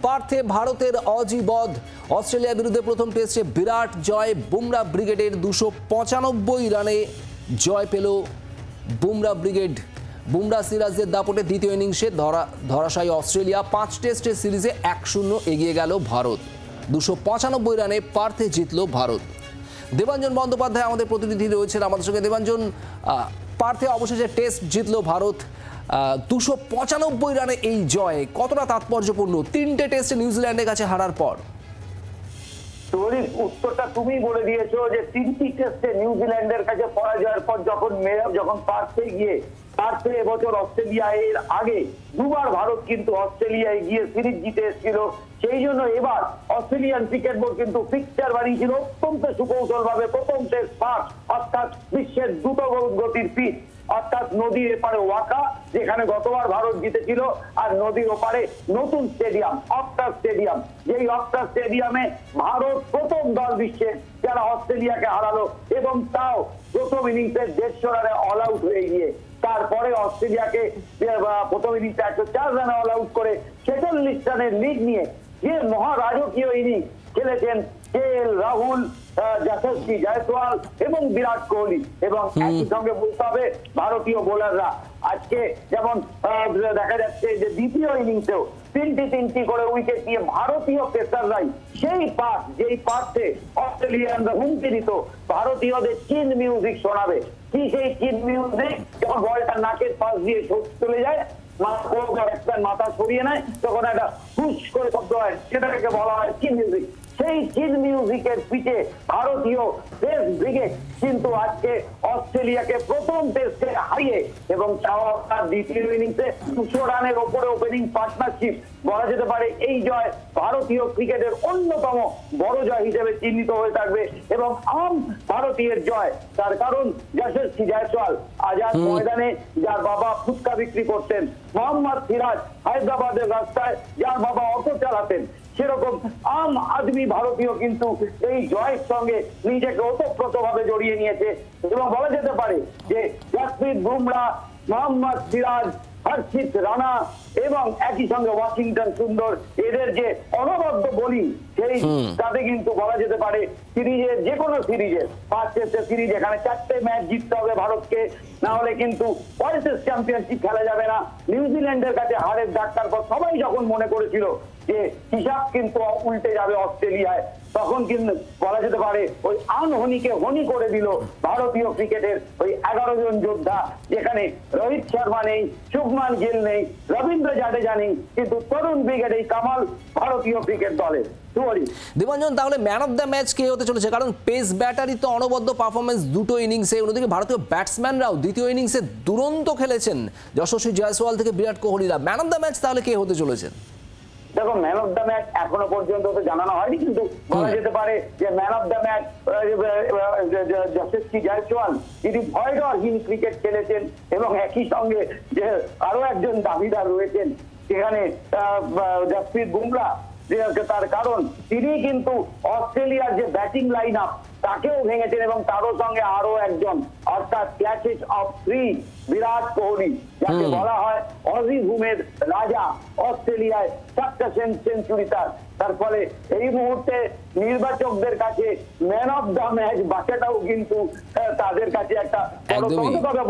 পার্থে ভারতের অজিবদ। অস্ট্রেলিয়ার বিরুদ্ধে প্রথম টেস্টে বিরাট জয়। বুমরা ব্রিগেডের 295 রানে জয় পেল বুমরা ব্রিগেড। বুমরা সিরাজদের দাপটে দ্বিতীয় ইনিংসে ধরাশায়ী অস্ট্রেলিয়া। 5 টেস্টের সিরিজে 1-0 এগিয়ে গেল ভারত। 295 রানে পার্থে জিতল ভারত। দেবাঞ্জন বন্দ্যোপাধ্যায় আমাদের প্রতিনিধি রয়েছেন আমাদের সঙ্গে। দেবাঞ্জন, পার্থে অবশেষে টেস্ট জিতল ভারত। 295 রানে এই জয় কতটা তাৎপর্যপূর্ণ 3টে টেস্টে নিউজিল্যান্ডের কাছে হারার পর? উত্তরটা তুমি বলে দিয়েছো যে 3টি টেস্টে নিউজিল্যান্ডের কাছে পরাজয়ের পর যখন পার্থে এবছর অস্ট্রেলিয়া এর আগে দুবার ভারত কিন্তু অস্ট্রেলিয়ায় গিয়ে সিরিজ জিতে এসেছিল। সেই জন্য এবার অস্ট্রেলিয়ান ক্রিকেট বোর্ড কিন্তু ফিক্সচার বানিয়েছিল অত্যন্ত সুকৌশল ভাবে। প্রথম টেস্ট পার্থ, অর্থাৎ বিশ্বের দ্রুত গতির পিচ, অর্থাৎ নদীর এপারে ওয়াকা, যেখানে গতবার ভারত জিতেছিল, আর নদীর ওপারে নতুন স্টেডিয়াম অক্টা স্টেডিয়াম। যেই অক্টা স্টেডিয়ামে ভারত প্রথম দল বিশ্বে যারা অস্ট্রেলিয়াকে হারালো, এবং তাও প্রথম ইনিংসে 150 রানে অল আউট হয়ে গিয়ে। তারপরে অস্ট্রেলিয়াকে প্রথম ইনিংসে 104 রানে অল আউট করে 46 রানের লিড নিয়ে যে মহারাজকীয় ইনিংস খেলেছেন KL রাহুল, যশস্বী জয়সওয়াল এবং বিরাট কোহলি। এবং একই সঙ্গে বলতে হবে ভারতীয় বোলাররা আজকে যেমন দেখা যাচ্ছে যে দ্বিতীয় ইনিংসেও তিনটি করে উইকেট নিয়ে ভারতীয় পেসাররাই যেই পার্থে অস্ট্রেলিয়ানরা হুমকি দিত ভারতীয়দের চিন মিউজিক শোনাবে। কি সেই চিন মিউজিক? যখন বলটা নাকের পাশ দিয়ে চলে যায়, মাথা সরিয়ে নেয়, তখন একটা হুশ করে শব্দ হয়, সেটাকে বলা হয় চিন মিউজিক। সেই চিন মিউজিকের পিঠে ভারতীয় টেস্ট ব্রিগেড কিন্তু আজকে অস্ট্রেলিয়াকে প্রথম টেস্টে হারিয়ে, এবং তার দ্বিতীয় ইনিংসে 200 রানের ওপরে ওপেনিং পার্টনারশিপ, বলা যেতে পারে এই জয় ভারতীয় ক্রিকেটের অন্যতম বড় জয় হিসেবে চিহ্নিত হয়ে থাকবে। এবং ভারতীয়ের জয়, তার কারণ যশস্বী জয়সওয়াল আজাদ ময়দানে যার বাবা ফুচকা বিক্রি করতেন, মোহাম্মদ সিরাজ হায়দ্রাবাদের রাস্তায় যার বাবা অটো চালাতেন, সেরকম আম আদমি ভারতীয় কিন্তু এই জয়ের সঙ্গে নিজেকে ওতপ্রোতভাবে জড়িয়ে নিয়েছে। এবং বলা যেতে পারে যে জসপ্রীত বুমরা, মোহাম্মদ সিরাজ, হর্ষিত রানা এবং একই সঙ্গে ওয়াশিংটন সুন্দর, এদের যে অনবদ্য বোলিং, সেই তাতে কিন্তু বলা যেতে পারে সিরিজের যে কোনো সিরিজের 5 টেস্টের সিরিজ, এখানে 4টে ম্যাচ জিততে হবে ভারতকে, না হলে কিন্তু ওয়ার্ল্ড টেস্ট চ্যাম্পিয়নশিপ খেলা যাবে না। নিউজিল্যান্ডের কাছে হারের ডাক্তার পর সবাই যখন মনে করেছিল যে হিসাব কিন্তু উল্টে যাবে অস্ট্রেলিয়ায়, তখন কিন্তু বলা যেতে পারে ওই আনহনিকে হনি করে দিল ভারতীয় ক্রিকেটের ওই 11 জন যোদ্ধা, যেখানে রোহিত শর্মা নেই, শুভমান গিল নেই, রবীন্দ্র জাদেজা নেই, কিন্তু তরুণ ব্রিগেড এই কামাল ভারতীয় ক্রিকেট দলের। দেবাঞ্জন, তাহলে ম্যান অফ দ্য ম্যাচ কে হতে চলেছে? কারণ পেস ব্যাটারি তো অনবদ্য পারফরমেন্স দুটো ইনিংসে, অন্যদিকে ভারতীয় ব্যাটসম্যানরাও দ্বিতীয় ইনিংসে দুরন্ত খেলেছেন, যশস্বী জয়সওয়াল থেকে বিরাট কোহলিরা। ম্যান অফ দ্য ম্যাচ তাহলে কে হতে চলেছেন? দেখো, ম্যান অফ দ্য ম্যাচ এখনো পর্যন্ত তো জানানো হয়নি, কিন্তু বলা যেতে পারে যে ম্যান অফ দ্য ম্যাচ যশস্বী জয়সওয়াল, যিনি ভয়ডরহীন ক্রিকেট খেলেছেন, এবং একই সঙ্গে যে আরো একজন দাবিদার রয়েছেন সেখানে জসপ্রীত বুমরা, তার কারণ তিনি কিন্তু অস্ট্রেলিয়ার যে ব্যাটিং লাইন আপ তাকেও ভেঙেছেন, এবং তারও সঙ্গে আরো একজন, অর্থাৎ ক্ল্যাশেস অফ 3 বিরাট কোহলি, যাকে বলা হয় অজি বুমের রাজা, অস্ট্রেলিয়ায় 4টা সেঞ্চুরি তার ফলে এই মুহূর্তে নির্বাচকদের কাছে ম্যান অফ দ্য ম্যাচ বাঁচাটাও কিন্তু তাদের কাছে একটা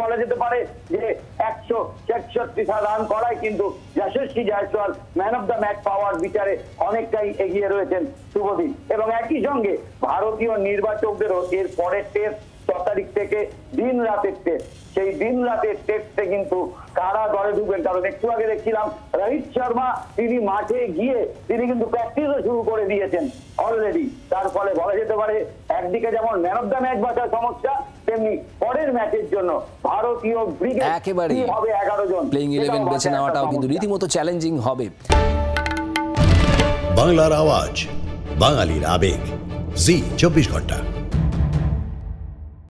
বলা যেতে পারে যে 166 রান করায় কিন্তু Yashasvi Jaiswal man of the match পাওয়ার বিচারে অনেকটাই এগিয়ে রয়েছেন শুভদীপ। এবং একই সঙ্গে ভারতীয় নির্বাচকদেরও এর পরের টেস্ট 6 তারিখ থেকে দিন রাতের টেস্ট, সেই দিন রাতের টেস্টে কিন্তু কারা দলে ঢুকবেন। কারণ একটু আগে দেখছিলাম রোহিত শর্মা, তিনি মাঠে গিয়ে তিনি কিন্তু প্র্যাকটিসও শুরু করে দিয়েছেন অলরেডি। তার ফলে বলা যেতে পারে একদিকে যেমন ম্যান অফ দ্য ম্যাচ বাঁচার সমস্যা, তেমনি পরের ম্যাচের জন্য ভারতীয় ব্রিগেড একেবারে হবে 11 জন প্লেইং 11 বেছে নেওয়াটাও কিন্তু রীতিমতো চ্যালেঞ্জিং হবে। বাংলার আওয়াজ, বাঙালির আবেগ, জি 24 ঘন্টা।